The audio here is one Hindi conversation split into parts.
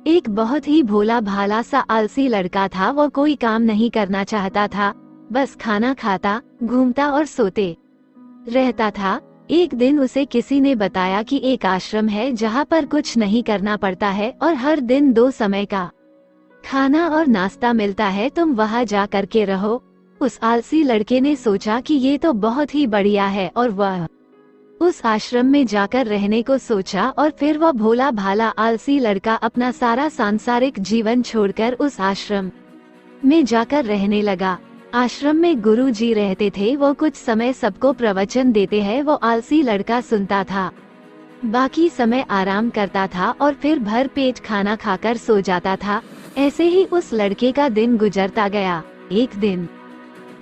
एक बहुत ही भोला भाला सा आलसी लड़का था। वो कोई काम नहीं करना चाहता था, बस खाना खाता, घूमता और सोते रहता था। एक दिन उसे किसी ने बताया कि एक आश्रम है जहाँ पर कुछ नहीं करना पड़ता है और हर दिन 2 समय का खाना और नाश्ता मिलता है, तुम वहाँ जा करके रहो। उस आलसी लड़के ने सोचा कि ये तो बहुत ही बढ़िया है और वह उस आश्रम में जाकर रहने को सोचा। और फिर वह भोला भाला आलसी लड़का अपना सारा सांसारिक जीवन छोड़कर उस आश्रम में जाकर रहने लगा। आश्रम में गुरु जी रहते थे, वो कुछ समय सबको प्रवचन देते हैं, वो आलसी लड़का सुनता था, बाकी समय आराम करता था और फिर भर पेट खाना खाकर सो जाता था। ऐसे ही उस लड़के का दिन गुजरता गया। एक दिन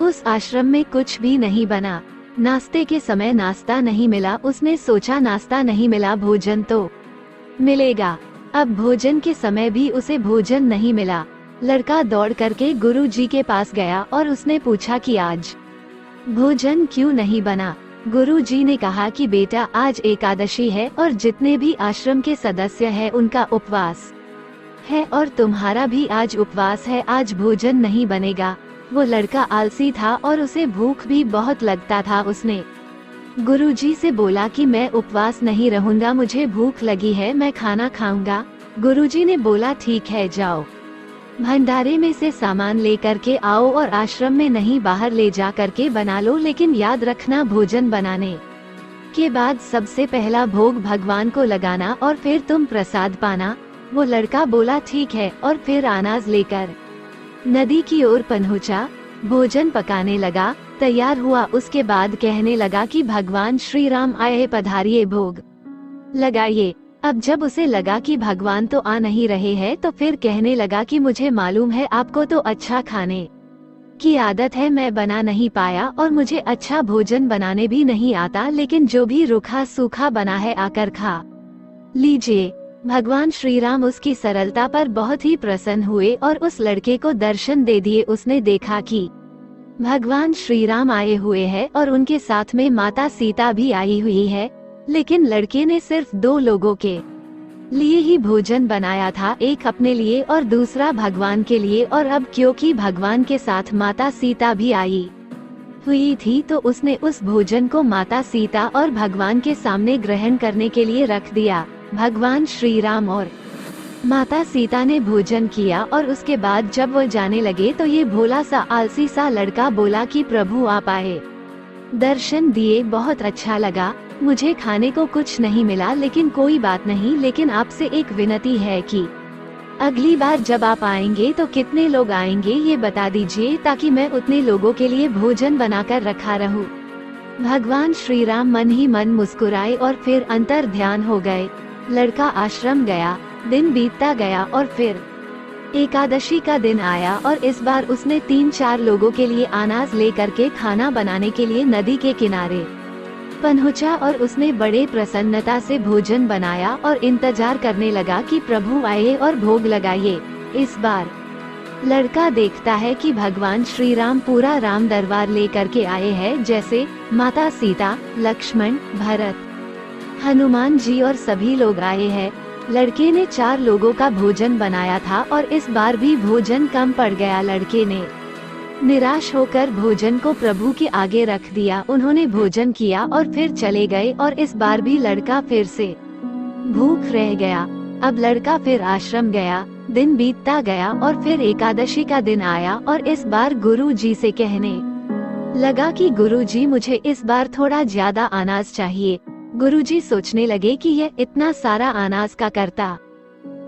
उस आश्रम में कुछ भी नहीं बना। नाश्ते के समय नाश्ता नहीं मिला। उसने सोचा नाश्ता नहीं मिला, भोजन तो मिलेगा। अब भोजन के समय भी उसे भोजन नहीं मिला। लड़का दौड़ करके गुरु जी के पास गया और उसने पूछा कि आज भोजन क्यों नहीं बना। गुरु जी ने कहा कि बेटा, आज एकादशी है और जितने भी आश्रम के सदस्य हैं उनका उपवास है और तुम्हारा भी आज उपवास है, आज भोजन नहीं बनेगा। वो लड़का आलसी था और उसे भूख भी बहुत लगता था। उसने गुरुजी से बोला कि मैं उपवास नहीं रहूंगा, मुझे भूख लगी है, मैं खाना खाऊंगा। गुरुजी ने बोला ठीक है, जाओ भंडारे में से सामान लेकर के आओ और आश्रम में नहीं बाहर ले जा करके बना लो, लेकिन याद रखना भोजन बनाने के बाद सबसे पहला भोग भगवान को लगाना और फिर तुम प्रसाद पाना। वो लड़का बोला ठीक है और फिर अनाज लेकर नदी की ओर पहुंचा। भोजन पकाने लगा, तैयार हुआ। उसके बाद कहने लगा कि भगवान श्री राम आए, पधारिए, भोग लगाइए। अब जब उसे लगा कि भगवान तो आ नहीं रहे हैं, तो फिर कहने लगा कि मुझे मालूम है आपको तो अच्छा खाने की आदत है, मैं बना नहीं पाया और मुझे अच्छा भोजन बनाने भी नहीं आता, लेकिन जो भी रूखा सूखा बना है आकर खा लीजिए। भगवान श्री राम उसकी सरलता पर बहुत ही प्रसन्न हुए और उस लड़के को दर्शन दे दिए। उसने देखा कि भगवान श्री राम आए हुए हैं और उनके साथ में माता सीता भी आई हुई है, लेकिन लड़के ने सिर्फ 2 लोगों के लिए ही भोजन बनाया था, एक अपने लिए और दूसरा भगवान के लिए। और अब क्योंकि भगवान के साथ माता सीता भी आई हुई थी, तो उसने उस भोजन को माता सीता और भगवान के सामने ग्रहण करने के लिए रख दिया। भगवान श्री राम और माता सीता ने भोजन किया और उसके बाद जब वो जाने लगे तो ये भोला सा आलसी सा लड़का बोला कि प्रभु आप आए, दर्शन दिए, बहुत अच्छा लगा। मुझे खाने को कुछ नहीं मिला, लेकिन कोई बात नहीं, लेकिन आपसे एक विनती है कि अगली बार जब आप आएंगे तो कितने लोग आएंगे ये बता दीजिए, ताकि मैं उतने लोगों के लिए भोजन बनाकर रखा रहूं। भगवान श्री राम मन ही मन मुस्कुराए और फिर अंतर ध्यान हो गए। लड़का आश्रम गया, दिन बीतता गया और फिर एकादशी का दिन आया और इस बार उसने 3-4 लोगों के लिए अनाज लेकर के खाना बनाने के लिए नदी के किनारे पहुंचा और उसने बड़े प्रसन्नता से भोजन बनाया और इंतजार करने लगा कि प्रभु आए और भोग लगाइए। इस बार लड़का देखता है कि भगवान श्री राम पूरा राम दरबार लेकर के आए हैं, जैसे माता सीता, लक्ष्मण, भरत, हनुमान जी और सभी लोग आए हैं। लड़के ने 4 लोगों का भोजन बनाया था और इस बार भी भोजन कम पड़ गया। लड़के ने निराश होकर भोजन को प्रभु के आगे रख दिया। उन्होंने भोजन किया और फिर चले गए और इस बार भी लड़का फिर से भूख रह गया। अब लड़का फिर आश्रम गया, दिन बीतता गया और फिर एकादशी का दिन आया और इस बार गुरु जी से कहने लगा कि गुरु जी, मुझे इस बार थोड़ा ज्यादा अनाज चाहिए। गुरुजी सोचने लगे कि यह इतना सारा अनाज का करता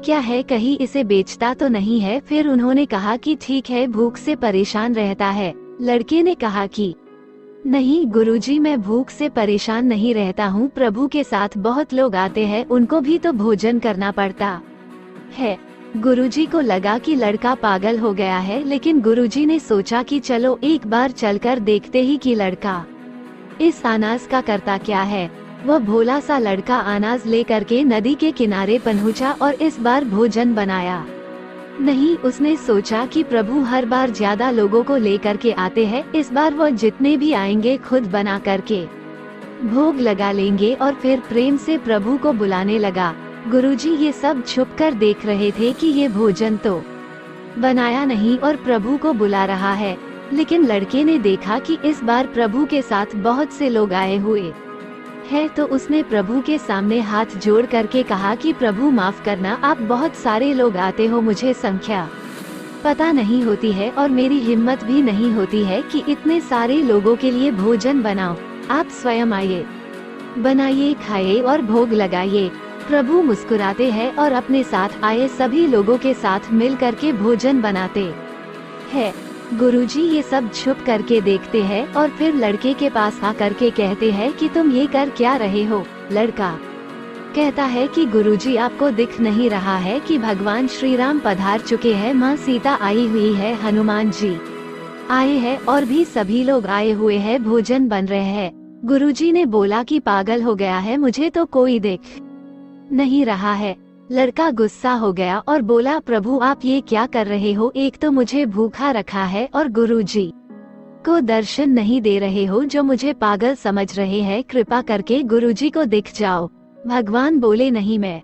क्या है, कहीं इसे बेचता तो नहीं है। फिर उन्होंने कहा कि ठीक है, भूख से परेशान रहता है। लड़के ने कहा कि नहीं गुरुजी, मैं भूख से परेशान नहीं रहता हूँ, प्रभु के साथ बहुत लोग आते हैं, उनको भी तो भोजन करना पड़ता है। गुरुजी को लगा कि लड़का पागल हो गया है, लेकिन गुरुजी ने सोचा कि चलो एक बार चलकर देखते ही कि लड़का इस अनाज का करता क्या है। वह भोला सा लड़का अनाज लेकर के नदी के किनारे पहुंचा और इस बार भोजन बनाया नहीं। उसने सोचा कि प्रभु हर बार ज्यादा लोगों को लेकर के आते हैं, इस बार वह जितने भी आएंगे खुद बना करके भोग लगा लेंगे। और फिर प्रेम से प्रभु को बुलाने लगा। गुरुजी ये सब छुप कर देख रहे थे कि ये भोजन तो बनाया नहीं और प्रभु को बुला रहा है, लेकिन लड़के ने देखा कि इस बार प्रभु के साथ बहुत से लोग आए हुए है, तो उसने प्रभु के सामने हाथ जोड़ करके कहा कि प्रभु माफ करना, आप बहुत सारे लोग आते हो, मुझे संख्या पता नहीं होती है और मेरी हिम्मत भी नहीं होती है कि इतने सारे लोगों के लिए भोजन बनाओ। आप स्वयं आइए, बनाइए, खाइए और भोग लगाइए। प्रभु मुस्कुराते हैं और अपने साथ आए सभी लोगों के साथ मिल करके भोजन बनाते हैं। गुरुजी ये सब छुप करके देखते हैं और फिर लड़के के पास आकर के कहते हैं कि तुम ये कर क्या रहे हो। लड़का कहता है कि गुरुजी आपको दिख नहीं रहा है कि भगवान श्री राम पधार चुके हैं, माँ सीता आई हुई है, हनुमान जी आए हैं और भी सभी लोग आए हुए हैं, भोजन बन रहे हैं। गुरुजी ने बोला कि पागल हो गया है, मुझे तो कोई देख नहीं रहा है। लड़का गुस्सा हो गया और बोला प्रभु आप ये क्या कर रहे हो, एक तो मुझे भूखा रखा है और गुरुजी को दर्शन नहीं दे रहे हो, जो मुझे पागल समझ रहे हैं, कृपा करके गुरुजी को दिख जाओ। भगवान बोले नहीं, मैं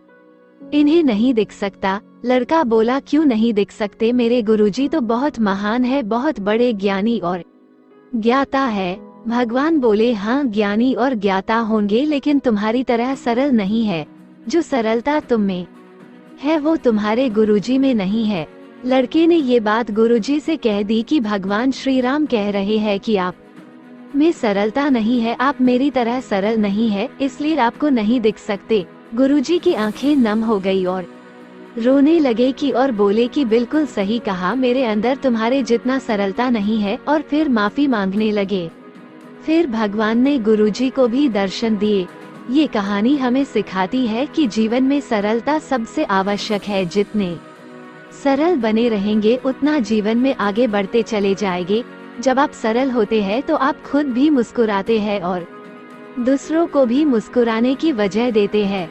इन्हें नहीं दिख सकता। लड़का बोला क्यों नहीं दिख सकते, मेरे गुरुजी तो बहुत महान है, बहुत बड़े ज्ञानी और ज्ञाता है। भगवान बोले हाँ ज्ञानी और ज्ञाता होंगे, लेकिन तुम्हारी तरह सरल नहीं है। जो सरलता तुम में है वो तुम्हारे गुरुजी में नहीं है। लड़के ने ये बात गुरुजी से कह दी कि भगवान श्री राम कह रहे हैं कि आप में सरलता नहीं है, आप मेरी तरह सरल नहीं है, इसलिए आपको नहीं दिख सकते। गुरुजी की आंखें नम हो गई और रोने लगे कि और बोले कि बिल्कुल सही कहा, मेरे अंदर तुम्हारे जितना सरलता नहीं है, और फिर माफी मांगने लगे। फिर भगवान ने गुरुजी को भी दर्शन दिए। ये कहानी हमें सिखाती है कि जीवन में सरलता सबसे आवश्यक है। जितने सरल बने रहेंगे उतना जीवन में आगे बढ़ते चले जाएंगे। जब आप सरल होते हैं तो आप खुद भी मुस्कुराते हैं और दूसरों को भी मुस्कुराने की वजह देते हैं।